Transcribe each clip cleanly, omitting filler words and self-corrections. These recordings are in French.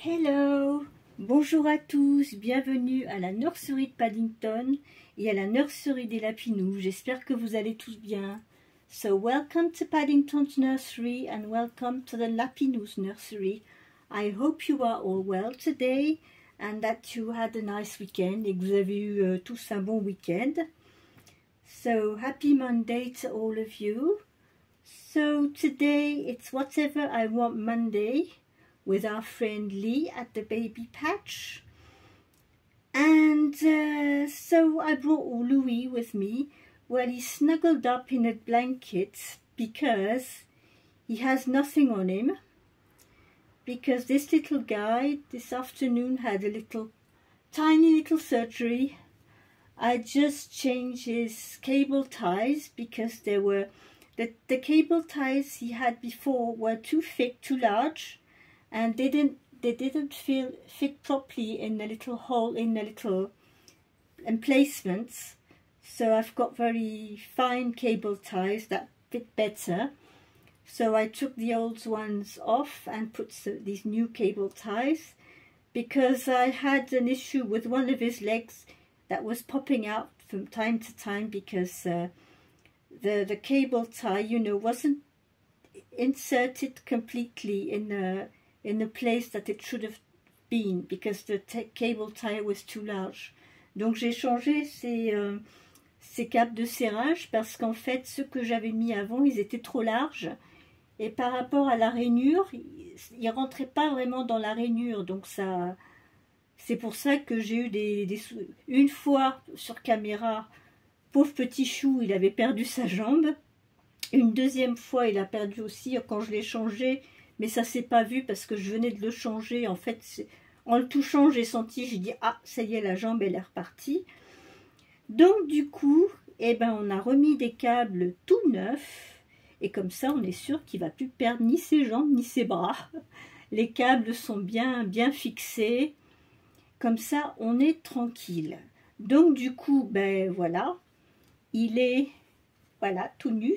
Hello! Bonjour à tous, bienvenue à la nurserie de Paddington et à la nurserie des Lapinous. J'espère que vous allez tous bien. So welcome to Paddington's nursery and welcome to the Lapinous nursery. I hope you are all well today and that you had a nice weekend et que vous avez eu tous un bon week-end. So happy Monday to all of you. So today it's Whatever I Want Monday with our friend Lee at the Baby Patch, and so I brought Louis with me. Well, he's snuggled up in a blanket because he has nothing on him, because this little guy this afternoon had a tiny little surgery. I just changed his cable ties because they were the cable ties he had before were too thick, too large, and they didn't fit properly in the little hole, in the little emplacements. So I've got very fine cable ties that fit better. So I took the old ones off and put these new cable ties, because I had an issue with one of his legs that was popping out from time to time, because the cable tie, you know, wasn't inserted completely in the place that it should have been, because the cable tie was too large. Donc j'ai changé ces câbles de serrage parce qu'en fait ceux que j'avais mis avant, ils étaient trop larges et par rapport à la rainure, ils rentraient pas vraiment dans la rainure. Donc ça, c'est pour ça que j'ai eu une fois sur caméra, pauvre petit chou, il avait perdu sa jambe. Une deuxième fois, il a perdu aussi quand je l'ai changé, mais ça s'est pas vu parce que je venais de le changer. En fait, en le touchant, j'ai senti, j'ai dit ah, ça y est, la jambe elle est repartie. Donc du coup, eh ben, on a remis des câbles tout neufs et comme ça, on est sûr qu'il va plus perdre ni ses jambes ni ses bras. Les câbles sont bien fixés. Comme ça, on est tranquille. Donc du coup, ben voilà, il est voilà tout nu.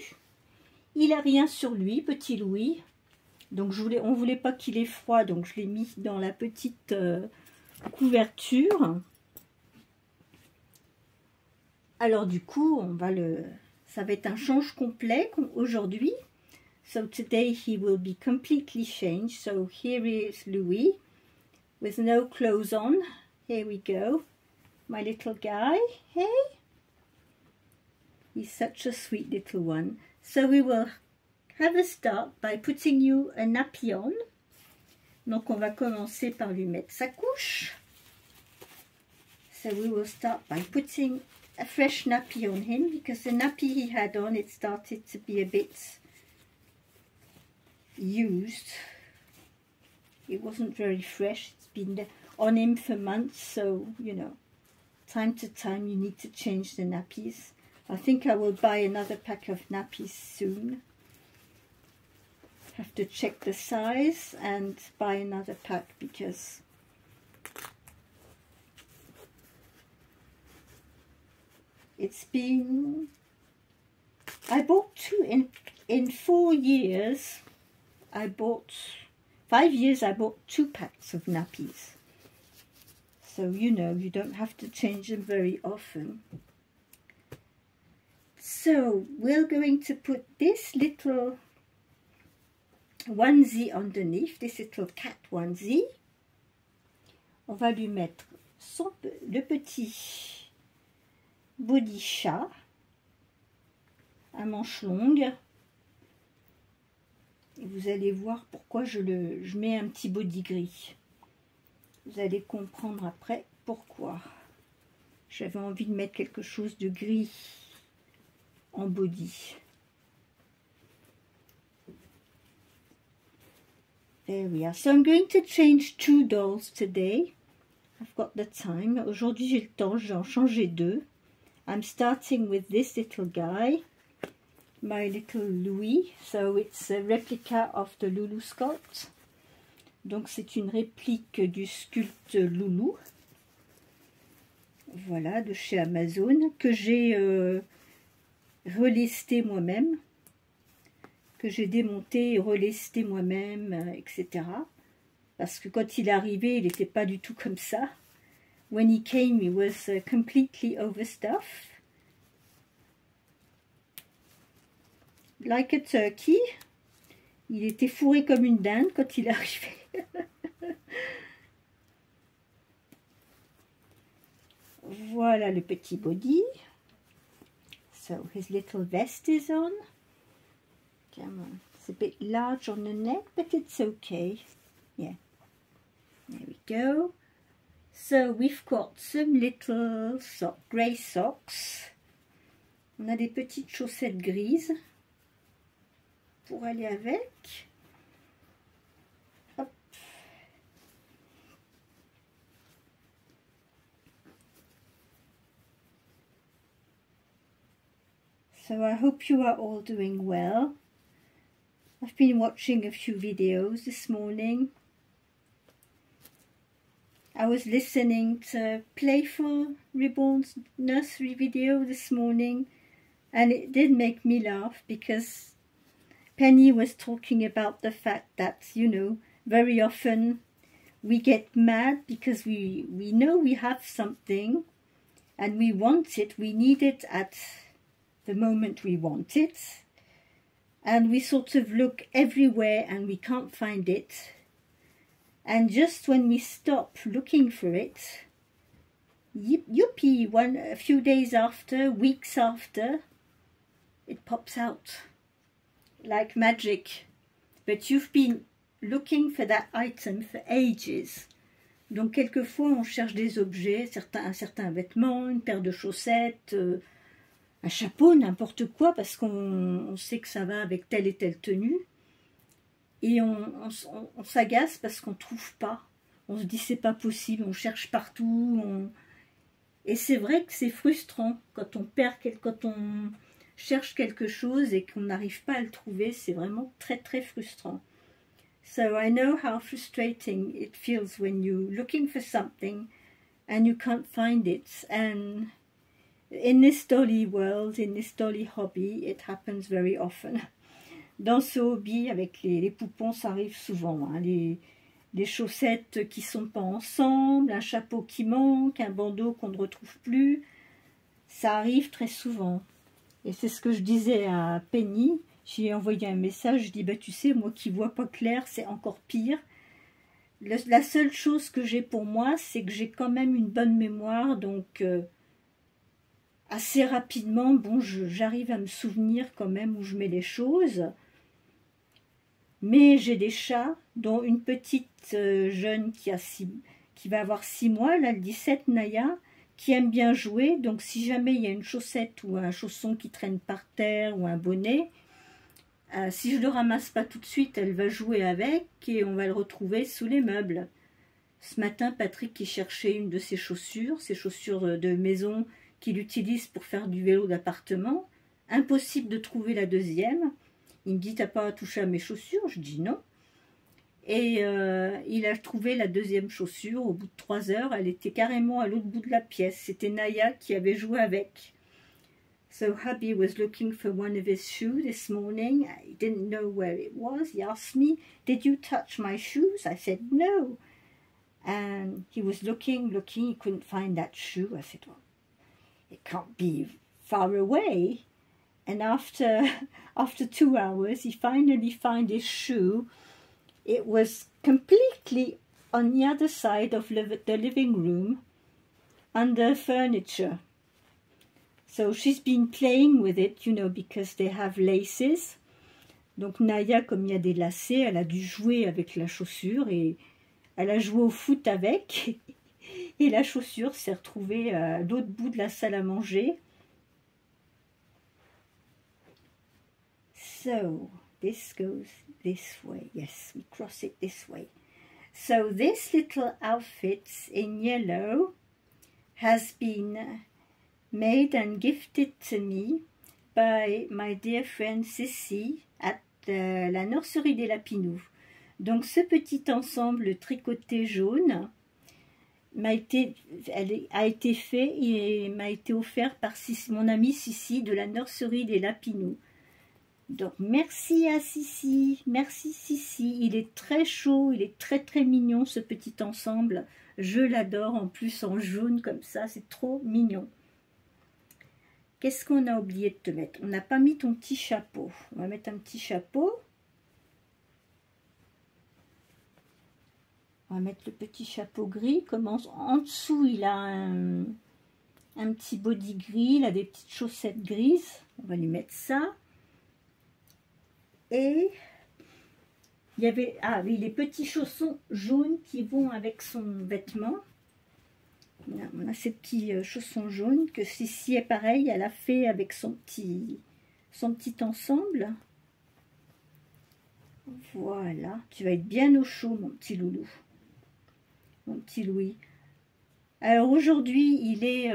Il a rien sur lui, petit Louis. Donc on voulait pas qu'il ait froid, donc je l'ai mis dans la petite couverture. Alors du coup, ça va être un change complet aujourd'hui. So today he will be completely changed. So here is Louis with no clothes on. Here we go. My little guy. Hey? He's such a sweet little one. So we will have a start by putting you a nappy on. Donc on va commencer par lui mettre sa couche. So we will start by putting a fresh nappy on him, because the nappy he had on, it started to be a bit used. It wasn't very fresh. It's been on him for months, so you know, time to time you need to change the nappies. I think I will buy another pack of nappies soon. Have to check the size and buy another pack, because it's been, I bought two in 4 years. 5 years I bought 2 packs of nappies. So you know, you don't have to change them very often. So we're going to put this little onesie underneath, this little cat onesie. On va lui mettre le petit body chat à manches longues. Et vous allez voir pourquoi je mets un petit body gris. Vous allez comprendre après pourquoi. J'avais envie de mettre quelque chose de gris en body. There we are. So I'm going to change 2 dolls today. I've got the time. Aujourd'hui j'ai le temps, je vais en changer 2. I'm starting with this little guy, my little Louis. So it's a replica of the Loulou sculpt. Donc c'est une réplique du sculpte Loulou. Voilà, de chez Amazon, que j'ai relesté moi-même, que j'ai démonté et relesté moi-même, etc. parce que quand il est arrivé, il n'était pas du tout comme ça. When he came, he was completely overstuffed. Like a turkey. Il était fourré comme une dinde quand il est arrivé. Voilà le petit body. So his little vest is on. Come on. It's a bit large on the neck, but it's okay. Yeah. There we go. So we've got some little grey socks. On a des petites chaussettes grises pour aller avec. Hop. So I hope you are all doing well. I've been watching a few videos this morning. I was listening to Playful Reborn's nursery video this morning, and it did make me laugh because Penny was talking about the fact that, you know, very often we get mad because we know we have something and we want it, we need it at the moment we want it, and we sort of look everywhere and we can't find it. And just when we stop looking for it, yippee, a few days after, weeks after, it pops out like magic. But you've been looking for that item for ages. Donc quelquefois on cherche des objets, un certain vêtement, une paire de chaussettes, un chapeau, n'importe quoi, parce qu'on sait que ça va avec telle et telle tenue. Et on s'agace parce qu'on ne trouve pas. On se dit c'est pas possible, on cherche partout. Et c'est vrai que c'est frustrant quand on quand on cherche quelque chose et qu'on n'arrive pas à le trouver. C'est vraiment très très frustrant. So I know how frustrating it feels when you're looking for something and you can't find it. And in this dolly world, in this dolly hobby, it happens very often. Dans ce hobby, avec les poupons, ça arrive souvent. Hein. Les chaussettes qui ne sont pas ensemble, un chapeau qui manque, un bandeau qu'on ne retrouve plus. Ça arrive très souvent. Et c'est ce que je disais à Penny. J'ai envoyé un message, je dis, bah, tu sais, moi qui ne vois pas clair, c'est encore pire. La seule chose que j'ai pour moi, c'est que j'ai quand même une bonne mémoire. Donc, assez rapidement, bon, j'arrive à me souvenir quand même où je mets les choses. Mais j'ai des chats, dont une petite jeune qui va avoir 6 mois, là, le 17, Naya, qui aime bien jouer. Donc si jamais il y a une chaussette ou un chausson qui traîne par terre ou un bonnet, si je ne le ramasse pas tout de suite, elle va jouer avec et on va le retrouver sous les meubles. Ce matin, Patrick qui cherchait une de ses chaussures de maison qu'il utilise pour faire du vélo d'appartement. Impossible de trouver la deuxième. Il me dit, t'as pas touché à mes chaussures? Je dis non. Et il a trouvé la deuxième chaussure au bout de 3 heures. Elle était carrément à l'autre bout de la pièce. C'était Naya qui avait joué avec. So hubby was looking for one of his shoes this morning. He didn't know where it was. He asked me, did you touch my shoes? I said no. And he was looking. He couldn't find that shoe. I said, well, it can't be far away. And after 2 hours, he finally found his shoe. It was completely on the other side of the living room, under furniture. So she's been playing with it, you know, because they have laces. Donc Naya, comme il y a des lacets, elle a dû jouer avec la chaussure et elle a joué au foot avec. Et la chaussure s'est retrouvée à l'autre bout de la salle à manger. So, this goes this way. Yes, we cross it this way. So, this little outfit in yellow has been made and gifted to me by my dear friend Cécile at la nurserie des Lapinous. Donc, ce petit ensemble tricoté jaune a été fait et m'a été offert par mon amie Cici de la nurserie des Lapinous. Donc merci à Sissi, merci Sissi, il est très chaud, il est très très mignon ce petit ensemble, je l'adore, en plus en jaune comme ça, c'est trop mignon. Qu'est-ce qu'on a oublié de te mettre? On n'a pas mis ton petit chapeau, on va mettre un petit chapeau. On va mettre le petit chapeau gris, comme en dessous il a un petit body gris, il a des petites chaussettes grises, on va lui mettre ça. Et il y avait, ah oui, les petits chaussons jaunes qui vont avec son vêtement. On a ces petits chaussons jaunes que Sissi est pareil, elle a fait avec son petit ensemble. Voilà, tu vas être bien au chaud mon petit loulou, mon petit Louis. Alors aujourd'hui il est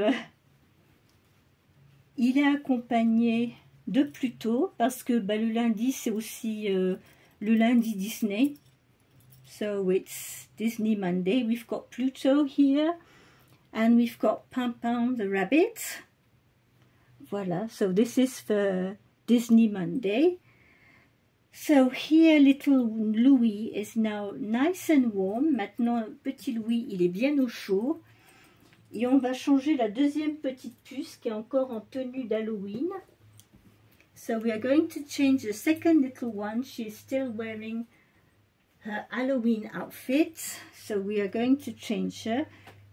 accompagné de Pluto parce que bah, le lundi c'est aussi le lundi Disney. So it's Disney Monday. We've got Pluto here and we've got Pam Pam the rabbit. Voilà, so this is for Disney Monday. So here little Louis is now nice and warm. Maintenant petit Louis il est bien au chaud. Et on va changer la deuxième petite puce qui est encore en tenue d'Halloween. So we are going to change the second little one. She is still wearing her Halloween outfit. So we are going to change her.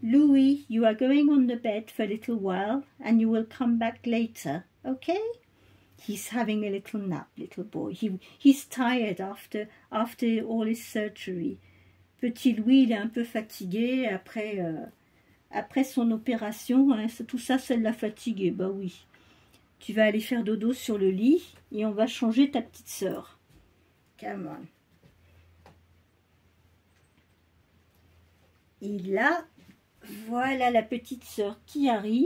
Louis, you are going on the bed for a little while and you will come back later. Okay? He's having a little nap, little boy. He's tired after all his surgery. Petit Louis, il est un peu fatigué après son opération. Hein, tout ça, ça l'a fatigué. Bah oui. Tu vas aller faire dodo sur le lit et on va changer ta petite sœur. Come on. Et là, voilà la petite sœur qui arrive,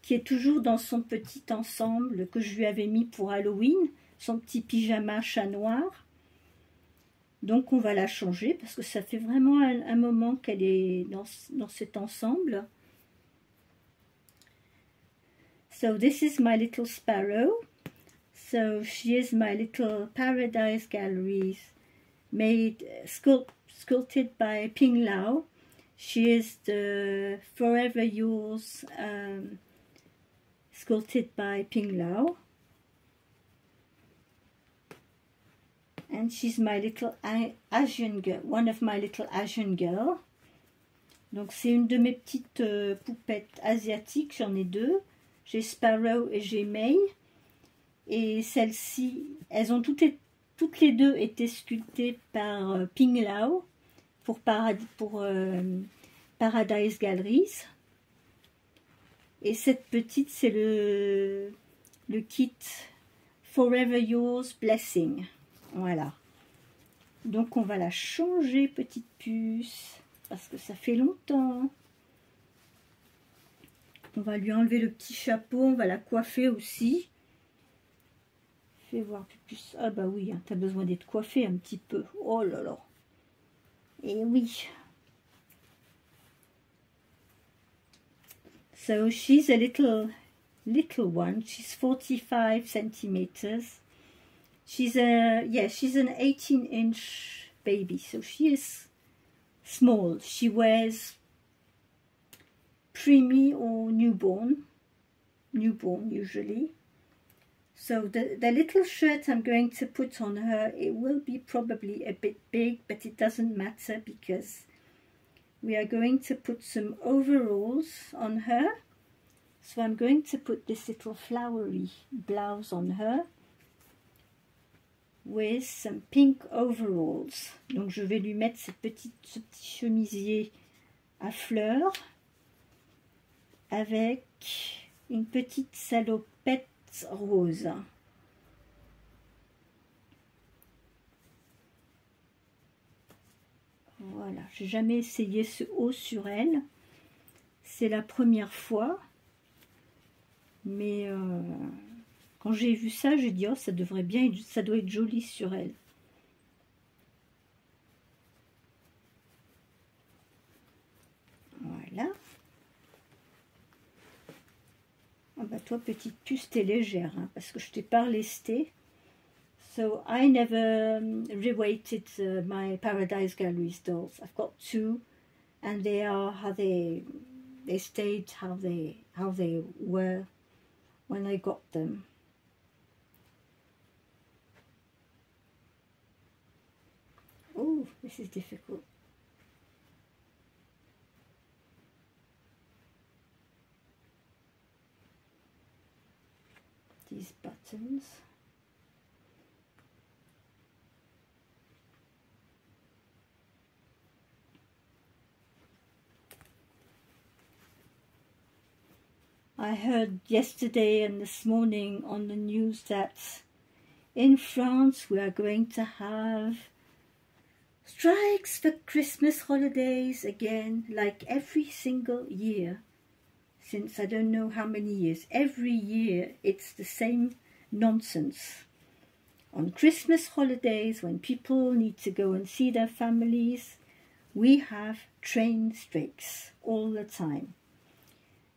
qui est toujours dans son petit ensemble que je lui avais mis pour Halloween, son petit pyjama chat noir. Donc on va la changer parce que ça fait vraiment un moment qu'elle est dans cet ensemble. So this is my little sparrow. So she is my little Paradise Galleries made, sculpted by Ping Lao. She is the Forever Yours sculpted by Ping Lao. And she's my little Asian girl, one of my little Asian girl. Donc c'est une de mes petites poupettes asiatiques, j'en ai deux. J'ai Sparrow et j'ai May. Et celles-ci, elles ont toutes les deux été sculptées par Ping Lao pour Paradise Galleries. Et cette petite, c'est le kit Forever Yours Blessing. Voilà. Donc on va la changer, petite puce, parce que ça fait longtemps. On va lui enlever le petit chapeau, on va la coiffer aussi. Fais voir plus. Ah bah oui, hein, tu as besoin d'être coiffée un petit peu. Oh là là. Et oui. So she's a little one. She's 45 centimeters. She's an 18-inch baby, so she is small. She wears preemie or newborn usually. So the little shirt I'm going to put on her, it will be probably a bit big, but it doesn't matter because we are going to put some overalls on her. So I'm going to put this little flowery blouse on her with some pink overalls. Donc je vais lui mettre ce petit chemisier à fleurs avec une petite salopette rose. Voilà, j'ai jamais essayé ce haut sur elle. C'est la première fois. Mais quand j'ai vu ça, j'ai dit, oh, ça devrait bien être, ça doit être joli sur elle. Voilà. Ah bah toi, petite puce, t'es légère, hein, parce que je t'ai pas lesté. So I never reweighted my Paradise Galleries dolls. I've got two, and they are how they stayed how they were when I got them. Oh, this is difficult. These buttons. I heard yesterday and this morning on the news that in France we are going to have strikes for Christmas holidays again, like every single year, since I don't know how many years. Every year it's the same nonsense. On Christmas holidays, when people need to go and see their families, we have train strikes all the time.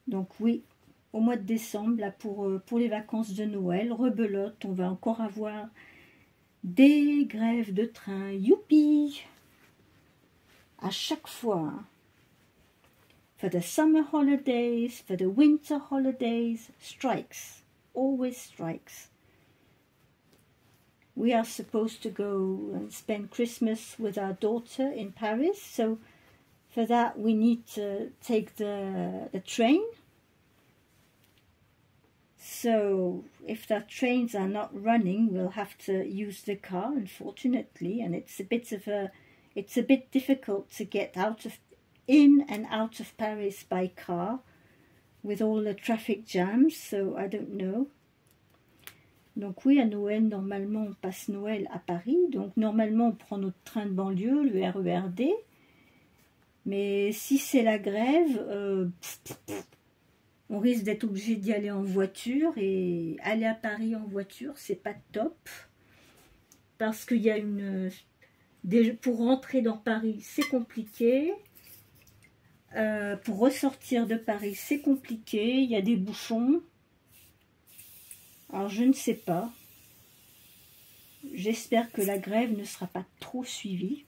Donc oui, au mois de décembre, là pour les vacances de Noël, rebelote, on va encore avoir des grèves de train. Youpi! À chaque fois. For the summer holidays, for the winter holidays, strikes. Always strikes. We are supposed to go and spend Christmas with our daughter in Paris, so for that we need to take the train. So if the trains are not running, we'll have to use the car, unfortunately, and it's a bit difficult to get in and out of Paris by car with all the traffic jams, so I don't know. Donc oui, à Noël, normalement on passe Noël à Paris, donc normalement on prend notre train de banlieue, le RERD, mais si c'est la grève, on risque d'être obligé d'y aller en voiture, et aller à Paris en voiture, c'est pas top, parce qu'il y a pour rentrer dans Paris, c'est compliqué, pour ressortir de Paris, c'est compliqué, il y a des bouchons, alors je ne sais pas, j'espère que la grève ne sera pas trop suivie.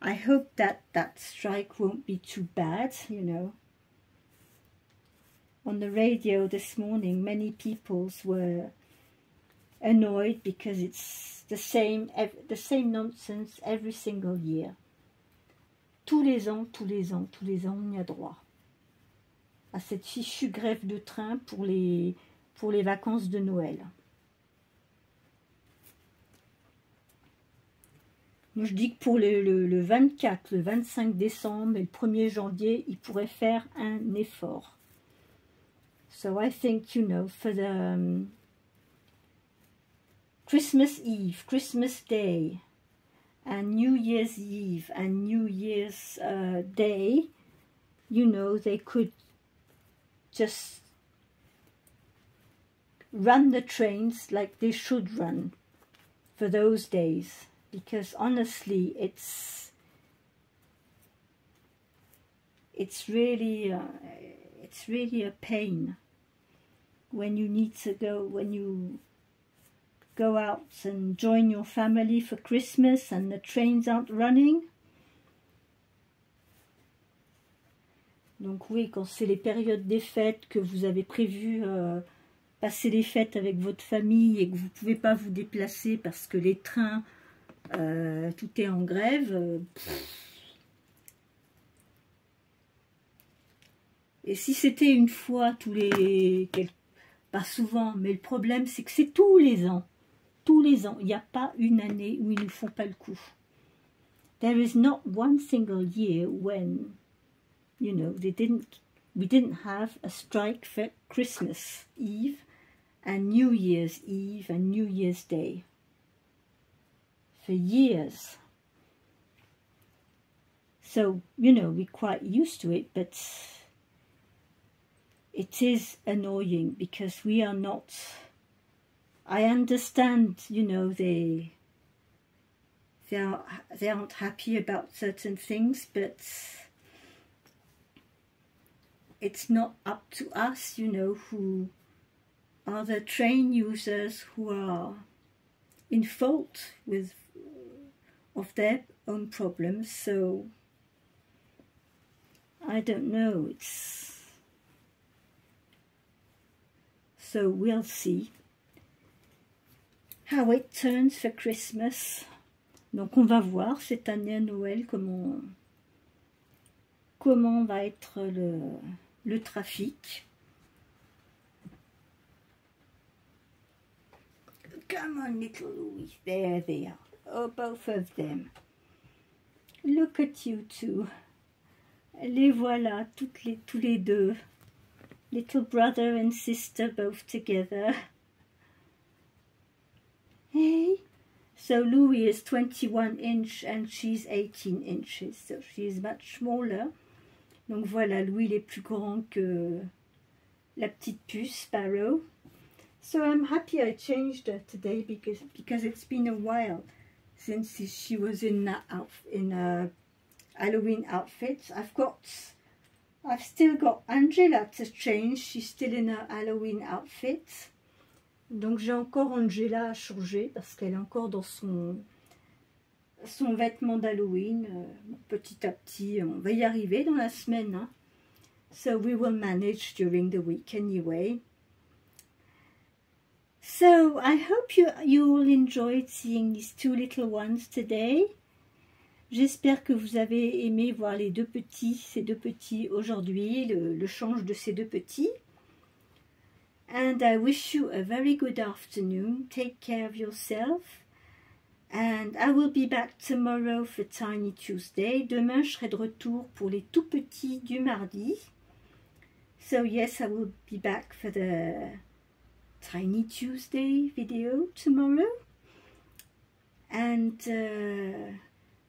I hope that strike won't be too bad, you know. On the radio this morning, many people were annoyed because it's the same nonsense every single year. Tous les ans, on y a droit à cette fichue grève de train pour les vacances de Noël. Moi, je dis que pour le 24, le 25 décembre et le 1er janvier, ils pourraient faire un effort. So I think, you know, for the Christmas Eve, Christmas Day, and New Year's Eve and New Year's Day, you know, they could just run the trains like they should run for those days, because honestly it's really a pain when you need to when you go out and join your family for Christmas and the trains aren't running. Donc oui, quand c'est les périodes des fêtes, que vous avez prévu passer les fêtes avec votre famille et que vous ne pouvez pas vous déplacer parce que les trains, tout est en grève. Et si c'était une fois pas souvent, mais le problème c'est que c'est tous les ans. Tous les ans, il n'y a pas une année où ils ne font pas le coup. There is not one single year when, you know, we didn't have a strike for Christmas Eve and New Year's Eve and New Year's Day. For years. So, you know, we're quite used to it, but it is annoying because we are not... I understand, you know, they aren't happy about certain things, but it's not up to us, you know, who are the train users, who are in fault with of their own problems, so I don't know. So we'll see how it turns for Christmas. Donc on va voir cette année à Noël comment va être le trafic. Come on, little Louis. There they are. Oh, both of them. Look at you two. Les voilà, tous les deux. Little brother and sister both together. Hey. So Louis is 21 inch and she's 18 inches. So she's much smaller. Donc voilà, Louis il est plus grand que la petite puce Sparrow. So I'm happy I changed her today because it's been a while since she was in a Halloween outfit. I've still got Angela to change. She's still in her Halloween outfit. Donc j'ai encore Angela à changer parce qu'elle est encore dans son vêtement d'Halloween. Petit à petit, on va y arriver dans la semaine. Hein. So we will manage during the week anyway. So I hope you all enjoyed seeing these two little ones today. J'espère que vous avez aimé voir ces deux petits aujourd'hui, le change de ces deux petits. And I wish you a very good afternoon. Take care of yourself. And I will be back tomorrow for Tiny Tuesday. Demain, je serai de retour pour les tout petits du mardi. So yes, I will be back for the Tiny Tuesday video tomorrow. And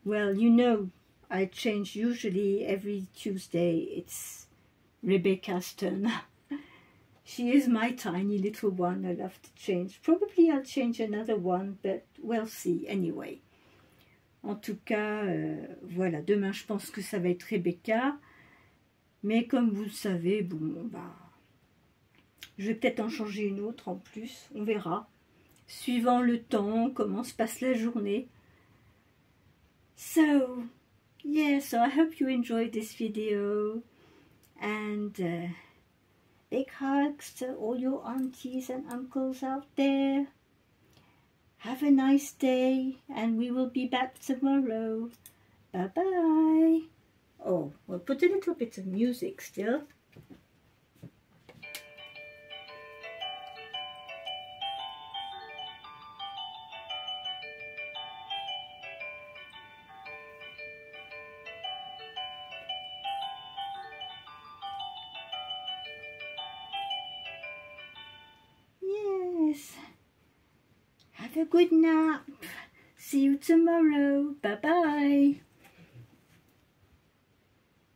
well, you know, I change usually every Tuesday. It's Rebecca's turn. She is my tiny little one. I love to change. Probably I'll change another one, but we'll see anyway. En tout cas, voilà, demain je pense que ça va être Rebecca. Mais comme vous le savez, bon, bah, je vais peut-être en changer une autre en plus. On verra. Suivant le temps, comment se passe la journée. So, yeah, so I hope you enjoyed this video. And big hugs to all your aunties and uncles out there. Have a nice day, and we will be back tomorrow. Bye-bye. Oh, we'll put a little bit of music still. Yes. Have a good nap. See you tomorrow. Bye-bye.